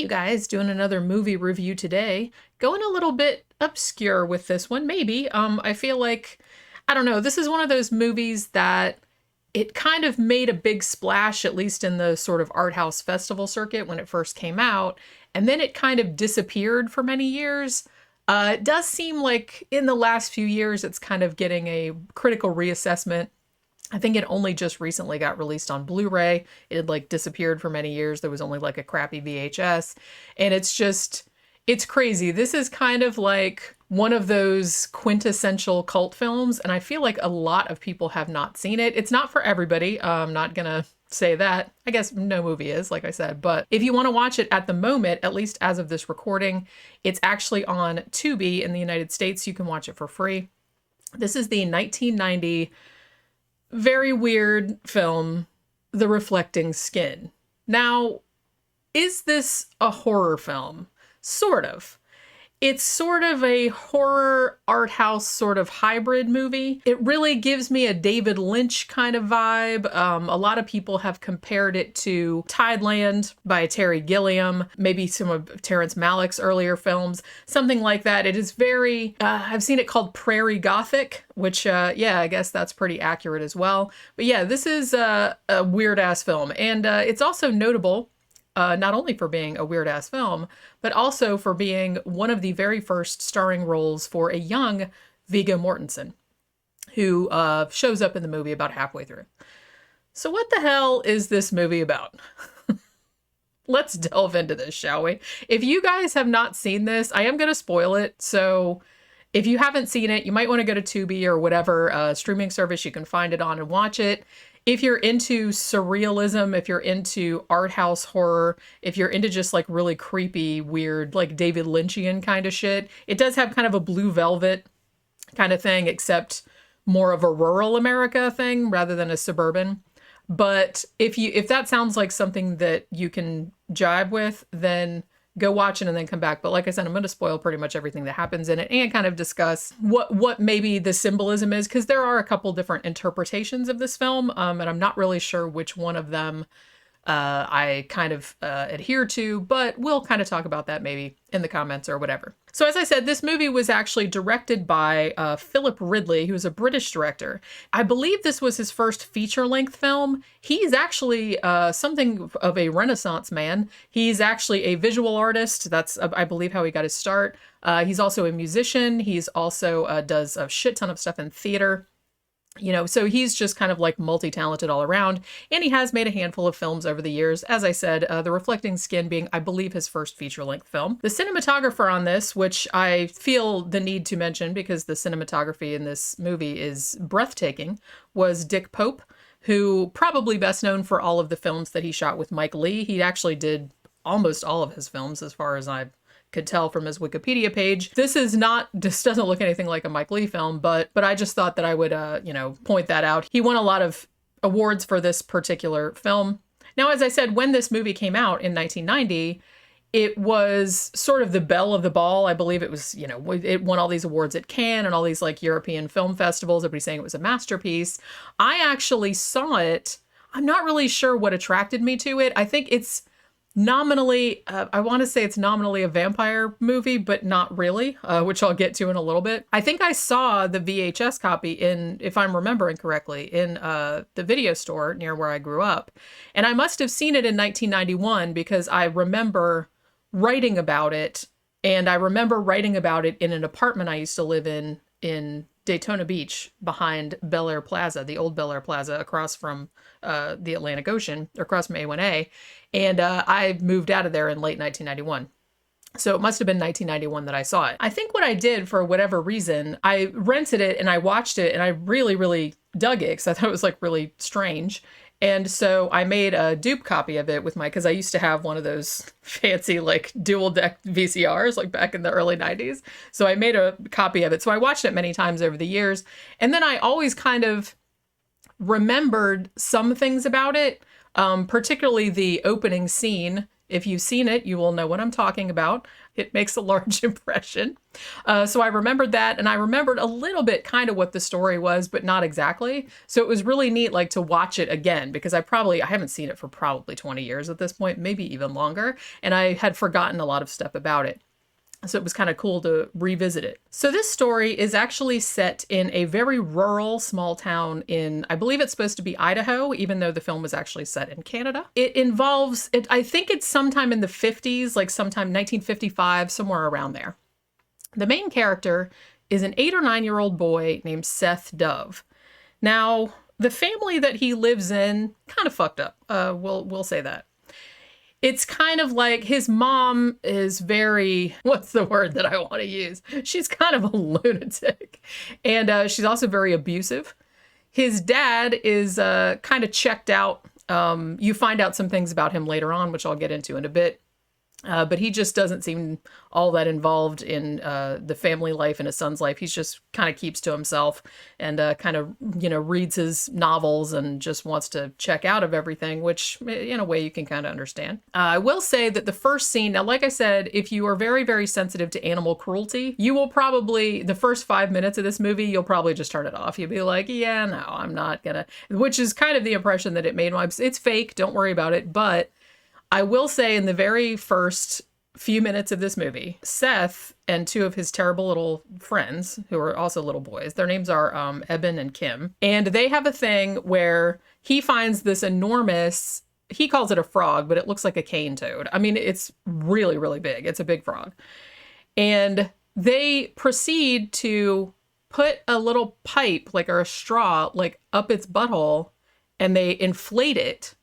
you guys, doing another movie review today. Going a little bit obscure with this one, maybe. I feel like, I don't know, this is one of those movies that it kind of made a big splash, at least in the sort of art house festival circuit when it first came out, and then it kind of disappeared for many years. It does seem like in the last few years it's kind of getting a critical reassessment. I think it only just recently got released on Blu-ray. It had like disappeared for many years. There was only like a crappy VHS. And it's crazy. This is kind of like one of those quintessential cult films. And I feel like a lot of people have not seen it. It's not for everybody. I'm not going to say that. I guess no movie is, like I said. But if you want to watch it at the moment, at least as of this recording, it's actually on Tubi in the United States. You can watch it for free. This is the 1990 very weird film, The Reflecting Skin. Now, is this a horror film? Sort of. It's sort of a horror art house sort of hybrid movie. It really gives me a David Lynch kind of vibe. A lot of people have compared it to Tideland by Terry Gilliam, maybe some of Terrence Malick's earlier films, something like that. It is very, I've seen it called Prairie Gothic, which, yeah, I guess that's pretty accurate as well. But yeah, this is a weird ass film. And it's also notable not only for being a weird-ass film, but also for being one of the very first starring roles for a young Viggo Mortensen, who shows up in the movie about halfway through. So what the hell is this movie about? Let's delve into this, shall we? If you guys have not seen this, I am going to spoil it, so if you haven't seen it, you might want to go to Tubi or whatever streaming service you can find it on and watch it. If you're into surrealism, if you're into art house horror, if you're into just like really creepy, weird, like David Lynchian kind of shit, it does have kind of a Blue Velvet kind of thing, except more of a rural America thing rather than a suburban. But if that sounds like something that you can jibe with, then go watch it and then come back. But like I said, I'm going to spoil pretty much everything that happens in it and kind of discuss what maybe the symbolism is, because there are a couple different interpretations of this film, and I'm not really sure which one of them I kind of adhere to, but we'll kind of talk about that maybe in the comments or whatever. So as I said, this movie was actually directed by Philip Ridley, who's a British director. I believe this was his first feature-length film. He's actually something of a Renaissance man. He's actually a visual artist. That's, I believe, how he got his start. He's also a musician. He's also does a shit ton of stuff in theater. You know, so he's just kind of like multi-talented all around, and he has made a handful of films over the years. As I said, The Reflecting Skin being, I believe, his first feature-length film. The cinematographer on this, which I feel the need to mention because the cinematography in this movie is breathtaking, was Dick Pope, who probably best known for all of the films that he shot with Mike Leigh. He actually did almost all of his films, as far as I could tell from his Wikipedia page. This is not, this doesn't look anything like a Mike Leigh film, but I just thought that I would, point that out. He won a lot of awards for this particular film. Now, as I said, when this movie came out in 1990, it was sort of the belle of the ball. I believe it was, it won all these awards at Cannes and all these like European film festivals. Everybody saying it was a masterpiece. I actually saw it. I'm not really sure what attracted me to it. I think it's nominally, I want to say it's nominally a vampire movie, but not really, which I'll get to in a little bit. I think I saw the VHS copy in, if I'm remembering correctly, in the video store near where I grew up. And I must have seen it in 1991 because I remember writing about it. And I remember writing about it in an apartment I used to live in Daytona Beach behind Bel Air Plaza, the old Bel Air Plaza across from the Atlantic Ocean, across from A1A. And I moved out of there in late 1991. So it must have been 1991 that I saw it. I think what I did, for whatever reason, I rented it and I watched it and I really, really dug it because I thought it was like really strange. And so I made a dupe copy of it with because I used to have one of those fancy like dual deck VCRs like back in the early 90s. So I made a copy of it. So I watched it many times over the years. And then I always kind of remembered some things about it, particularly the opening scene If you've seen it, you will know what I'm talking about. It makes a large impression. So I remembered that, and I remembered a little bit kind of what the story was, but not exactly. So it was really neat, like, to watch it again, because I haven't seen it for probably 20 years at this point, maybe even longer, and I had forgotten a lot of stuff about it. So it was kind of cool to revisit it. So this story is actually set in a very rural small town in, I believe it's supposed to be Idaho, even though the film was actually set in Canada. It involves, I think it's sometime in the 50s, like sometime 1955, somewhere around there. The main character is an 8 or 9-year-old boy named Seth Dove. Now, the family that he lives in, kind of fucked up. We'll say that. It's kind of like his mom is very, what's the word that I want to use? She's kind of a lunatic. And she's also very abusive. His dad is kind of checked out. You find out some things about him later on, which I'll get into in a bit. But he just doesn't seem all that involved in the family life and his son's life. He's just kind of keeps to himself and kind of, reads his novels and just wants to check out of everything, which in a way you can kind of understand. I will say that the first scene, now, like I said, if you are very, very sensitive to animal cruelty, you will probably, the first 5 minutes of this movie, you'll probably just turn it off. You'll be like, yeah, no, I'm not gonna, which is kind of the impression that it made. It's fake, don't worry about it, but I will say in the very first few minutes of this movie, Seth and 2 of his terrible little friends, who are also little boys, their names are Eben and Kim, and they have a thing where he finds this enormous, he calls it a frog, but it looks like a cane toad. I mean, it's really, really big. It's a big frog. And they proceed to put a little pipe, like, or a straw, like, up its butthole, and they inflate it.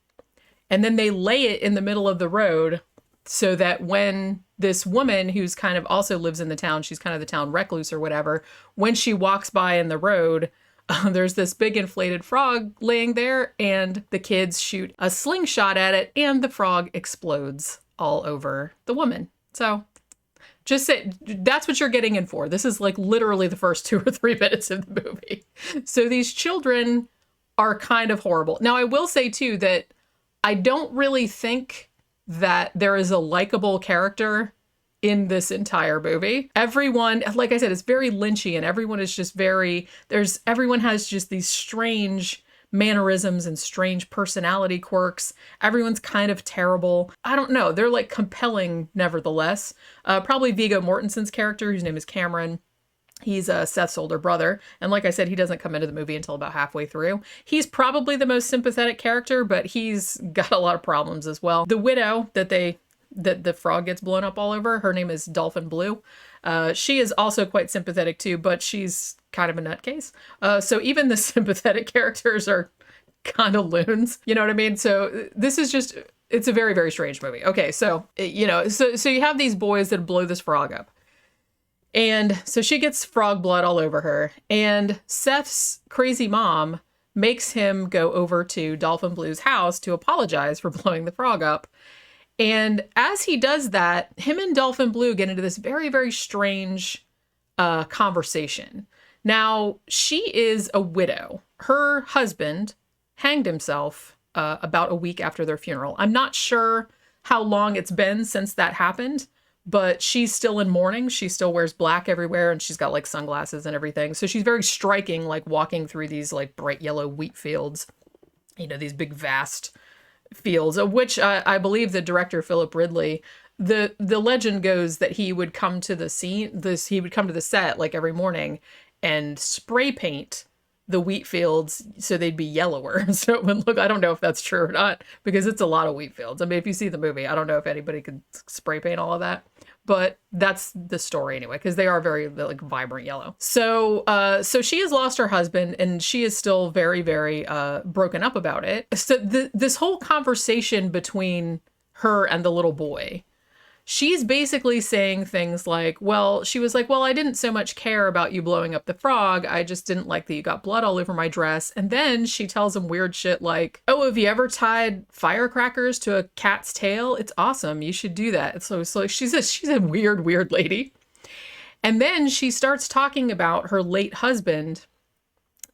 And then they lay it in the middle of the road so that when this woman who's kind of also lives in the town, she's kind of the town recluse or whatever, when she walks by in the road, there's this big inflated frog laying there, and the kids shoot a slingshot at it, and the frog explodes all over the woman. So just say, that's what you're getting in for. This is like literally the first 2 or 3 minutes of the movie. So these children are kind of horrible. Now, I will say, too, that I don't really think that there is a likable character in this entire movie. Everyone, like I said, it's very Lynchy, and everyone is just everyone has just these strange mannerisms and strange personality quirks. Everyone's kind of terrible. I don't know. They're like compelling nevertheless. Probably Viggo Mortensen's character, whose name is Cameron. He's Seth's older brother. And like I said, he doesn't come into the movie until about halfway through. He's probably the most sympathetic character, but he's got a lot of problems as well. The widow that the frog gets blown up all over, her name is Dolphin Blue. She is also quite sympathetic too, but she's kind of a nutcase. So even the sympathetic characters are kind of loons. You know what I mean? So this is just, it's a very, very strange movie. Okay, so, so you have these boys that blow this frog up. And so she gets frog blood all over her. And Seth's crazy mom makes him go over to Dolphin Blue's house to apologize for blowing the frog up. And as he does that, him and Dolphin Blue get into this very, very strange conversation. Now, she is a widow. Her husband hanged himself about a week after their funeral. I'm not sure how long it's been since that happened, but she's still in mourning. She still wears black everywhere, and she's got like sunglasses and everything. So she's very striking, like walking through these like bright yellow wheat fields, these big vast fields, of which I believe the director, Philip Ridley, the legend goes that he would come to the set like every morning and spray paint the wheat fields so they'd be yellower. So it would look, I don't know if that's true or not, because it's a lot of wheat fields. I mean, if you see the movie, I don't know if anybody could spray paint all of that, but that's the story anyway, because they are very like vibrant yellow. So she has lost her husband, and she is still very, very broken up about it. So this whole conversation between her and the little boy, she's basically saying things like, she was like, I didn't so much care about you blowing up the frog. I just didn't like that you got blood all over my dress. And then she tells him weird shit like, oh, have you ever tied firecrackers to a cat's tail? It's awesome. You should do that. So she's a weird, weird lady. And then she starts talking about her late husband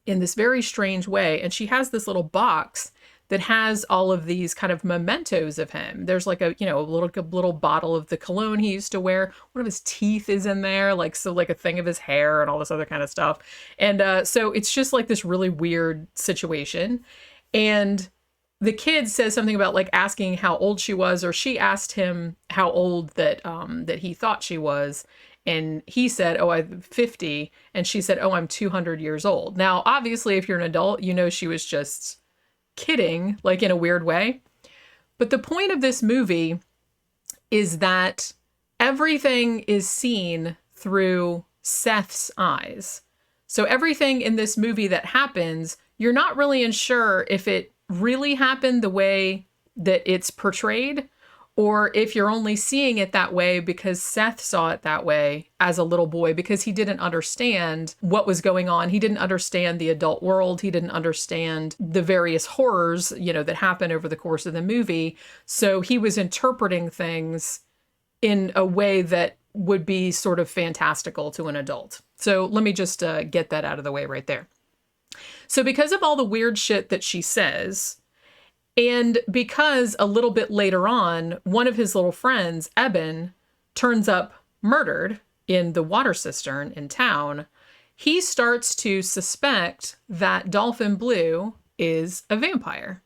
in this very strange way. And she has this little box that has all of these kind of mementos of him. There's like a, a little bottle of the cologne he used to wear. One of his teeth is in there, like, so like a thing of his hair and all this other kind of stuff. And so it's just like this really weird situation. And the kid says something about like asking how old she was, or she asked him how old that he thought she was. And he said, oh, I'm 50. And she said, oh, I'm 200 years old. Now, obviously, if you're an adult, she was just kidding, like in a weird way. But the point of this movie is that everything is seen through Seth's eyes. So everything in this movie that happens, you're not really sure if it really happened the way that it's portrayed, or if you're only seeing it that way because Seth saw it that way as a little boy, because he didn't understand what was going on. He didn't understand the adult world. He didn't understand the various horrors, that happen over the course of the movie. So he was interpreting things in a way that would be sort of fantastical to an adult. So let me just get that out of the way right there. So because of all the weird shit that she says, and because a little bit later on, one of his little friends, Eben, turns up murdered in the water cistern in town, he starts to suspect that Dolphin Blue is a vampire.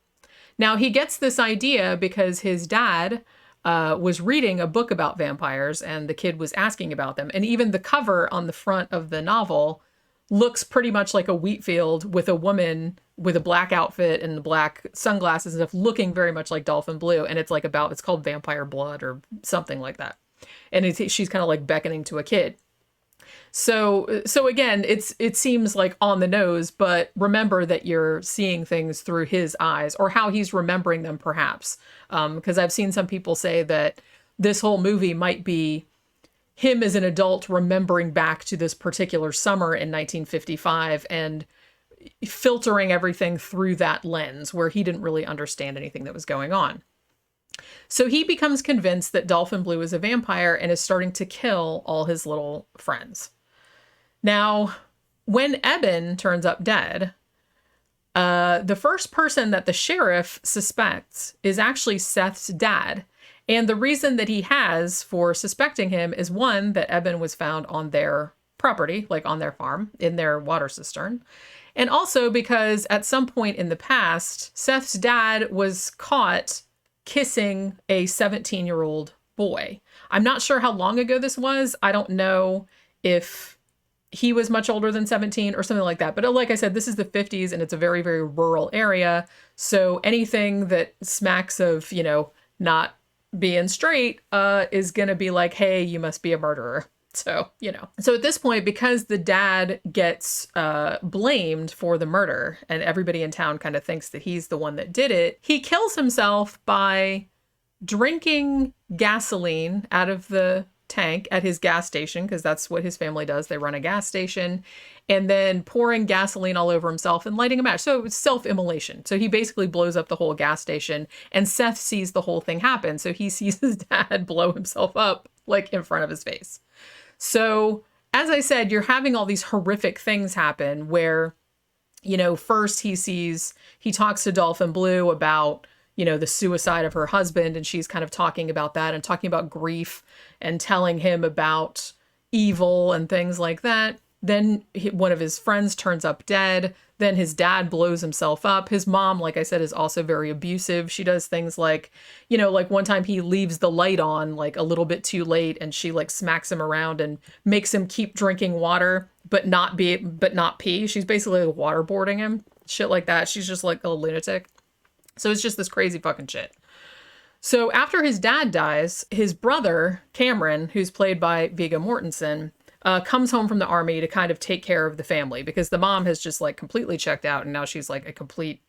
Now, he gets this idea because his dad was reading a book about vampires, and the kid was asking about them. And even the cover on the front of the novel looks pretty much like a wheat field with a woman with a black outfit and the black sunglasses and stuff, looking very much like Dolphin Blue. And it's like it's called Vampire Blood or something like that. And she's kind of like beckoning to a kid. So again, it seems like on the nose, but remember that you're seeing things through his eyes, or how he's remembering them, perhaps. Because I've seen some people say that this whole movie might be him as an adult remembering back to this particular summer in 1955 and filtering everything through that lens where he didn't really understand anything that was going on. So he becomes convinced that Dolphin Blue is a vampire and is starting to kill all his little friends. Now, when Eben turns up dead, the first person that the sheriff suspects is actually Seth's dad. And the reason that he has for suspecting him is, one, that Eben was found on their property, like on their farm, in their water cistern. And also because at some point in the past, Seth's dad was caught kissing a 17-year-old boy. I'm not sure how long ago this was. I don't know if he was much older than 17 or something like that. But like I said, this is the 50s and it's a very, very rural area. So anything that smacks of, not being straight is going to be like, hey, you must be a murderer. So, So at this point, because the dad gets blamed for the murder and everybody in town kind of thinks that he's the one that did it, he kills himself by drinking gasoline out of the tank at his gas station, because that's what his family does. They run a gas station, and then pouring gasoline all over himself and lighting a match. So it's self-immolation. So he basically blows up the whole gas station, and Seth sees the whole thing happen. So he sees his dad blow himself up like in front of his face. So as I said, you're having all these horrific things happen where, first he talks to Dolphin Blue about, the suicide of her husband, and she's kind of talking about that and talking about grief and telling him about evil and things like that. Then one of his friends turns up dead. Then his dad blows himself up. His mom, like I said, is also very abusive. She does things like, like one time he leaves the light on like a little bit too late, and she like smacks him around and makes him keep drinking water, but not pee. She's basically waterboarding him. Shit like that. She's just like a lunatic. So it's just this crazy fucking shit. So after his dad dies, his brother, Cameron, who's played by Viggo Mortensen, comes home from the army to kind of take care of the family, because the mom has just like completely checked out and now she's like a complete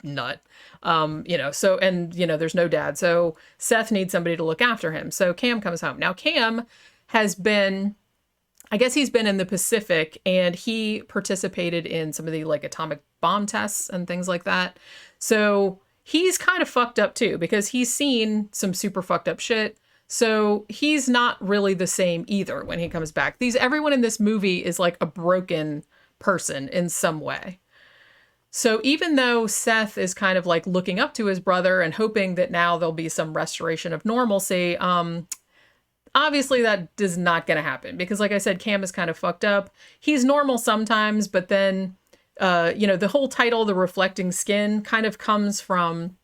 nut. There's no dad. So Seth needs somebody to look after him. So Cam comes home. Now Cam has been, I guess he's been in the Pacific, and he participated in some of the like atomic bomb tests and things like that. So he's kind of fucked up too, because he's seen some super fucked up shit. So he's not really the same either when he comes back. Everyone in this movie is like a broken person in some way. So even though Seth is kind of like looking up to his brother and hoping that now there'll be some restoration of normalcy, obviously that is not going to happen because, like I said, Cam is kind of fucked up. He's normal sometimes, but then, the whole title, The Reflecting Skin, kind of comes from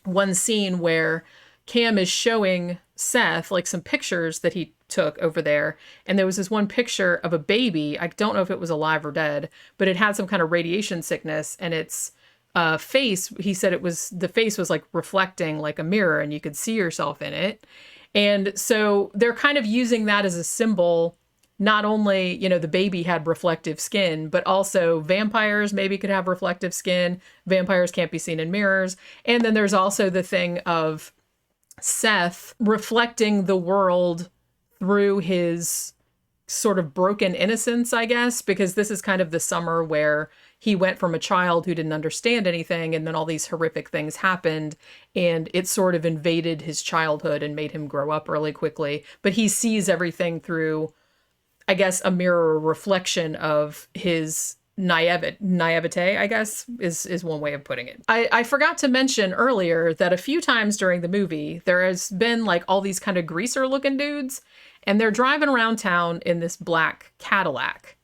one scene where Cam is showing Seth like some pictures that he took over there. And there was this one picture of a baby. I don't know if it was alive or dead, but it had some kind of radiation sickness, and its face, he said the face was like reflecting like a mirror and you could see yourself in it. And so they're kind of using that as a symbol. Not only, the baby had reflective skin, but also vampires maybe could have reflective skin. Vampires can't be seen in mirrors. And then there's also the thing of Seth reflecting the world through his sort of broken innocence, I guess, because this is kind of the summer where he went from a child who didn't understand anything, and then all these horrific things happened, and it sort of invaded his childhood and made him grow up really quickly. But he sees everything through, I guess, a mirror reflection of his naivete, I guess, is one way of putting it. I forgot to mention earlier that a few times during the movie, there has been like all these kind of greaser looking dudes, and they're driving around town in this black Cadillac.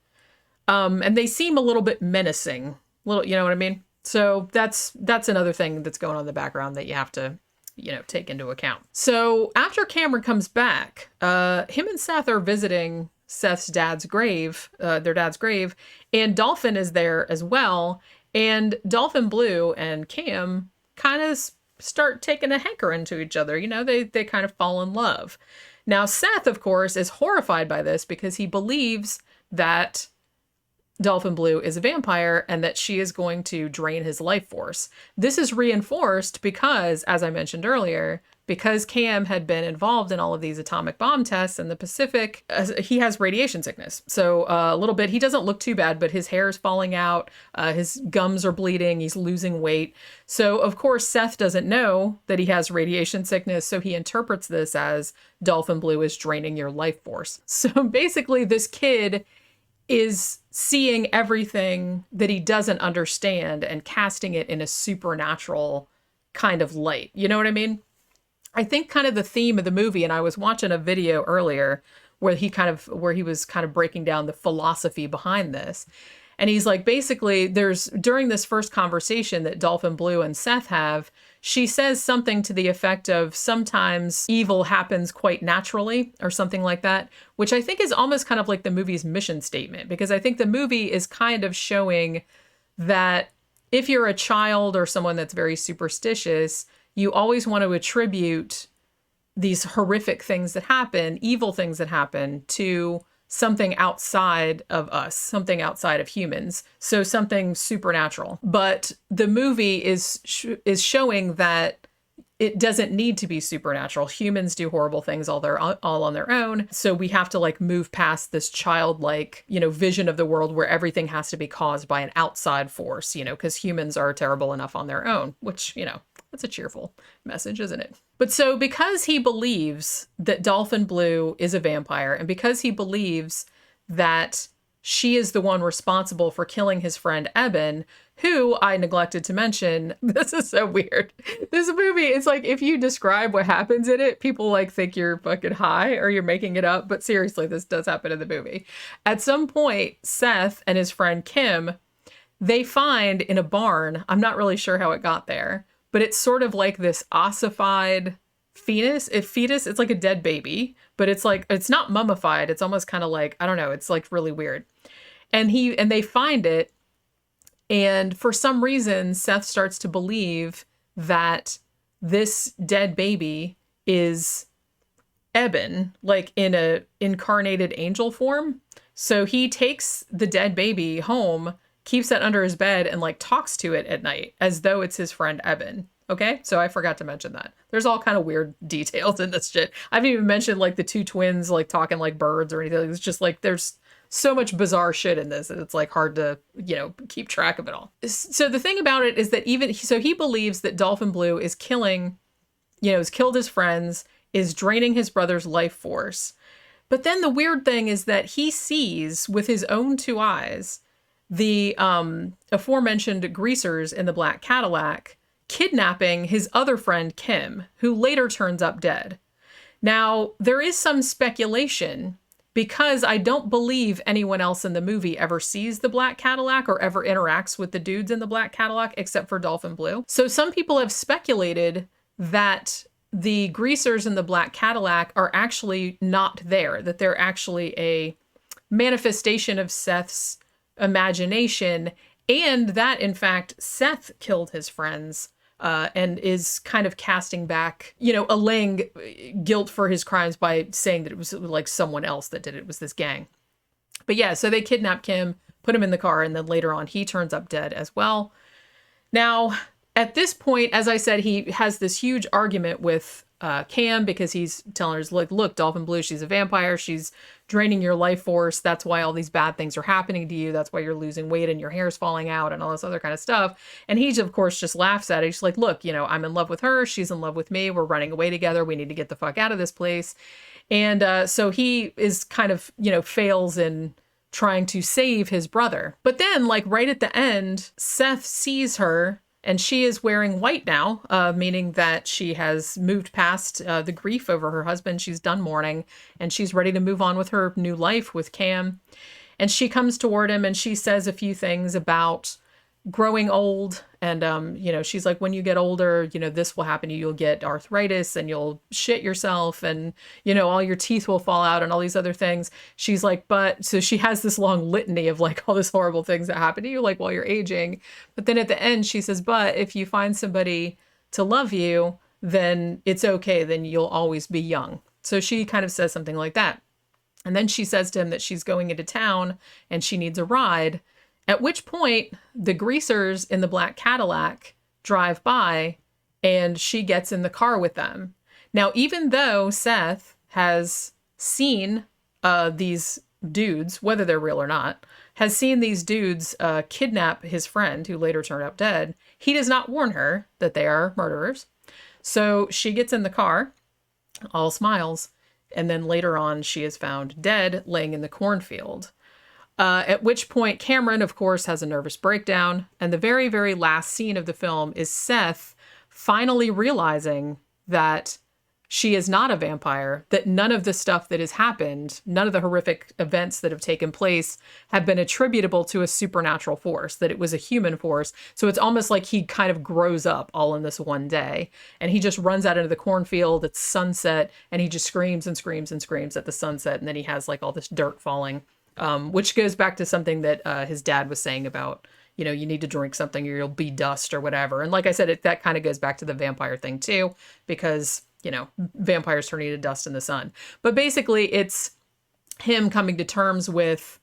And they seem a little bit menacing. You know what I mean? So that's another thing that's going on in the background that you have to, take into account. So after Cameron comes back, him and Seth are visiting Seth's dad's grave, their dad's grave, and Dolphin is there as well. And Dolphin Blue and Cam kind of start taking a hankering to each other. They kind of fall in love. Now, Seth, of course, is horrified by this because he believes that Dolphin Blue is a vampire and that she is going to drain his life force. This is reinforced because, as I mentioned earlier, because Cam had been involved in all of these atomic bomb tests in the Pacific, he has radiation sickness. So a little bit, he doesn't look too bad, but his hair is falling out, his gums are bleeding, he's losing weight. So of course, Seth doesn't know that he has radiation sickness, so he interprets this as Dolphin Blue is draining your life force. So basically, this kid is seeing everything that he doesn't understand and casting it in a supernatural kind of light. You know what I mean? I think kind of the theme of the movie, and I was watching a video earlier where he was kind of breaking down the philosophy behind this. And he's like, basically, during this first conversation that Dolphin Blue and Seth have, she says something to the effect of sometimes evil happens quite naturally or something like that, which I think is almost kind of like the movie's mission statement, because I think the movie is kind of showing that if you're a child or someone that's very superstitious, you always want to attribute these horrific things that happen, evil things that happen, to something outside of us, something outside of humans. So something supernatural. But the movie is showing that it doesn't need to be supernatural. Humans do horrible things all on their own. So we have to like move past this childlike, vision of the world where everything has to be caused by an outside force, because humans are terrible enough on their own, which, that's a cheerful message, isn't it? But so because he believes that Dolphin Blue is a vampire, and because he believes that she is the one responsible for killing his friend Eben, who I neglected to mention, this is so weird. This movie, it's like if you describe what happens in it, people like think you're fucking high or you're making it up. But seriously, this does happen in the movie. At some point, Seth and his friend Kim, they find in a barn, I'm not really sure how it got there, but it's sort of like this ossified fetus. It's like a dead baby, but it's like, it's not mummified. It's almost kind of like, I don't know. It's like really weird. And they find it. And for some reason, Seth starts to believe that this dead baby is Eben, like in a incarnated angel form. So he takes the dead baby home, keeps it under his bed, and like talks to it at night as though it's his friend Eben. Okay, so I forgot to mention that. There's all kind of weird details in this shit. I haven't even mentioned like the two twins like talking like birds or anything. It's just like there's so much bizarre shit in this that it's like hard to, keep track of it all. So the thing about it is that he believes that Dolphin Blue is has killed his friends, is draining his brother's life force. But then the weird thing is that he sees with his own two eyes the aforementioned greasers in the black Cadillac, kidnapping his other friend, Kim, who later turns up dead. Now, there is some speculation because I don't believe anyone else in the movie ever sees the black Cadillac or ever interacts with the dudes in the black Cadillac except for Dolphin Blue. So some people have speculated that the greasers in the black Cadillac are actually not there, that they're actually a manifestation of Seth's imagination, and that, in fact, Seth killed his friends. And is kind of casting back, allaying guilt for his crimes by saying that it was like someone else that did it. It was this gang. But yeah, so they kidnap Kim, put him in the car, and then later on he turns up dead as well. Now, at this point, as I said, he has this huge argument with Cam because he's telling her, like, look, Dolphin Blue, she's a vampire. She's draining your life force. That's why all these bad things are happening to you. That's why you're losing weight and your hair's falling out and all this other kind of stuff. And he, of course, just laughs at it. He's like, look, I'm in love with her. She's in love with me. We're running away together. We need to get the fuck out of this place. And so he is kind of, fails in trying to save his brother. But then, like, right at the end, Seth sees her. And she is wearing white now, meaning that she has moved past the grief over her husband. She's done mourning, and she's ready to move on with her new life with Cam. And she comes toward him, and she says a few things about growing old. And, she's like, when you get older, this will happen to you. You'll get arthritis, and you'll shit yourself, and, all your teeth will fall out, and all these other things. She's like, so she has this long litany of like all these horrible things that happen to you, like while you're aging. But then at the end, she says, but if you find somebody to love you, then it's okay. Then you'll always be young. So she kind of says something like that. And then she says to him that she's going into town and she needs a ride. At which point, the greasers in the black Cadillac drive by, and she gets in the car with them. Now, even though Seth has seen these dudes, whether they're real or not, has seen these dudes kidnap his friend, who later turned up dead, he does not warn her that they are murderers. So she gets in the car, all smiles, and then later on, she is found dead, laying in the cornfield. At which point Cameron, of course, has a nervous breakdown. And the very, very last scene of the film is Seth finally realizing that she is not a vampire, that none of the stuff that has happened, none of the horrific events that have taken place have been attributable to a supernatural force, that it was a human force. So it's almost like he kind of grows up all in this one day. And he just runs out into the cornfield, it's sunset, and he just screams and screams and screams at the sunset. And then he has like all this dirt falling. Which goes back to something that his dad was saying about, you need to drink something or you'll be dust or whatever. And like I said, that kind of goes back to the vampire thing too, because, vampires turning into dust in the sun. But basically it's him coming to terms with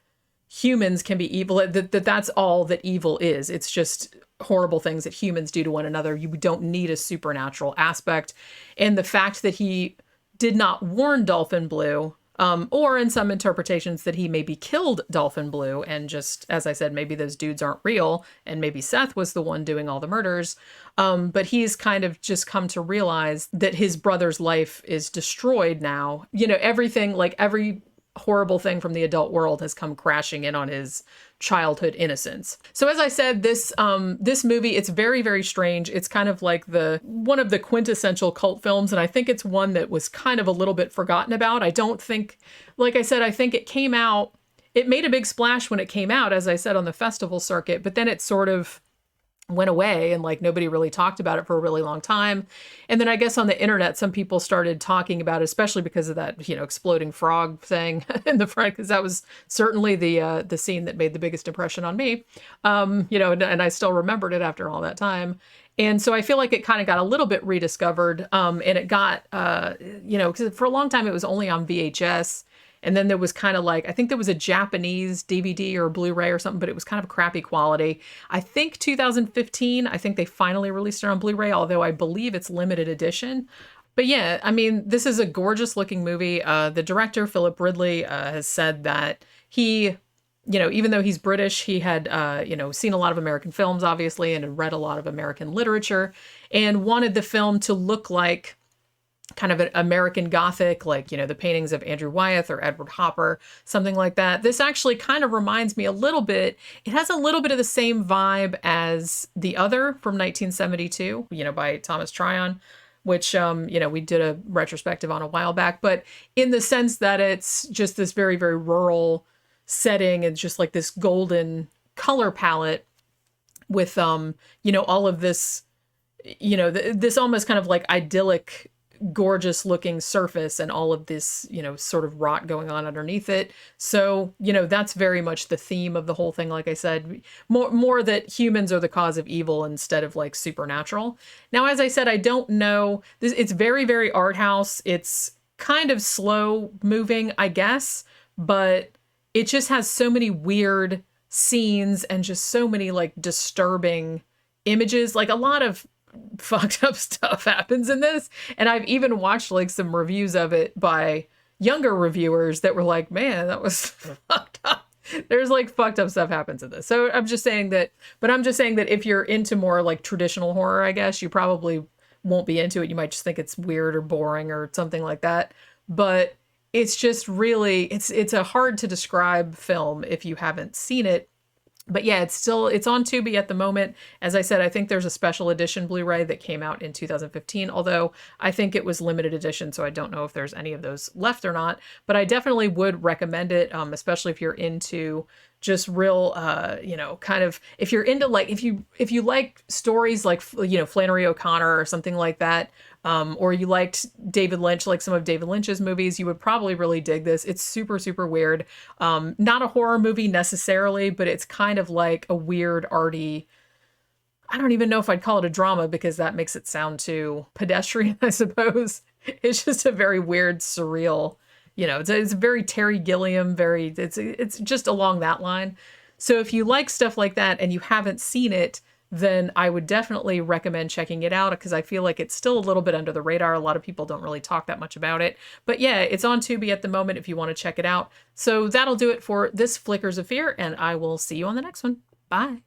humans can be evil, that's all that evil is. It's just horrible things that humans do to one another. You don't need a supernatural aspect. And the fact that he did not warn Dolphin Blue, or in some interpretations that he maybe killed Dolphin Blue and just, as I said, maybe those dudes aren't real and maybe Seth was the one doing all the murders. But he's kind of just come to realize that his brother's life is destroyed now. Everything, like every horrible thing from the adult world has come crashing in on his childhood innocence. So as I said, this movie, it's very, very strange. It's kind of like one of the quintessential cult films. And I think it's one that was kind of a little bit forgotten about. I don't think, like I said, I think it made a big splash when it came out, as I said, on the festival circuit, but then it sort of went away and like nobody really talked about it for a really long time. And then I guess on the internet, some people started talking about it, especially because of that, exploding frog thing in the front, because that was certainly the scene that made the biggest impression on me. And I still remembered it after all that time. And so I feel like it kind of got a little bit rediscovered. And it got, because for a long time it was only on VHS. And then there was kind of like, I think there was a Japanese DVD or Blu-ray or something, but it was kind of crappy quality. I think 2015, I think they finally released it on Blu-ray, although I believe it's limited edition. But yeah, I mean, this is a gorgeous looking movie. The director, Philip Ridley, has said that he, even though he's British, he had, seen a lot of American films, obviously, and had read a lot of American literature and wanted the film to look like kind of an American Gothic, like, you know, the paintings of Andrew Wyeth or Edward Hopper, something like that. This actually kind of reminds me a little bit. It has a little bit of the same vibe as The Other from 1972, you know, by Thomas Tryon, which, you know, we did a retrospective on a while back, but in the sense that it's just this very, very rural setting and just like this golden color palette with, you know, all of this, you know, this almost kind of like idyllic, gorgeous looking surface and all of this, you know, sort of rot going on underneath it. So, you know, that's very much the theme of the whole thing. Like I said, more that humans are the cause of evil instead of like supernatural. Now, as I said, I don't know, it's very, very art house. It's kind of slow moving, I guess, but it just has so many weird scenes and just so many like disturbing images. Like a lot of fucked up stuff happens in this, and I've even watched like some reviews of it by younger reviewers that were like, man, that was fucked up. There's like fucked up stuff happens in this. So I'm just saying that if you're into more like traditional horror, I guess you probably won't be into it. You might just think it's weird or boring or something like that, but it's just really, it's a hard to describe film if you haven't seen it. But yeah, it's on Tubi at the moment. As I said, I think there's a special edition Blu-ray that came out in 2015, although I think it was limited edition, so I don't know if there's any of those left or not. But I definitely would recommend it, especially if you're into just real, you know, kind of, if you're into like, if you like stories like, you know, Flannery O'Connor or something like that, or you liked David Lynch, like some of David Lynch's movies, you would probably really dig this. It's super, super weird. Not a horror movie necessarily, but it's kind of like a weird, arty, I don't even know if I'd call it a drama because that makes it sound too pedestrian, I suppose. It's just a very weird, surreal, you know, it's very Terry Gilliam, it's just along that line. So if you like stuff like that and you haven't seen it, then I would definitely recommend checking it out because I feel like it's still a little bit under the radar. A lot of people don't really talk that much about it. But yeah, it's on Tubi at the moment if you want to check it out. So that'll do it for this Flickers of Fear, and I will see you on the next one. Bye.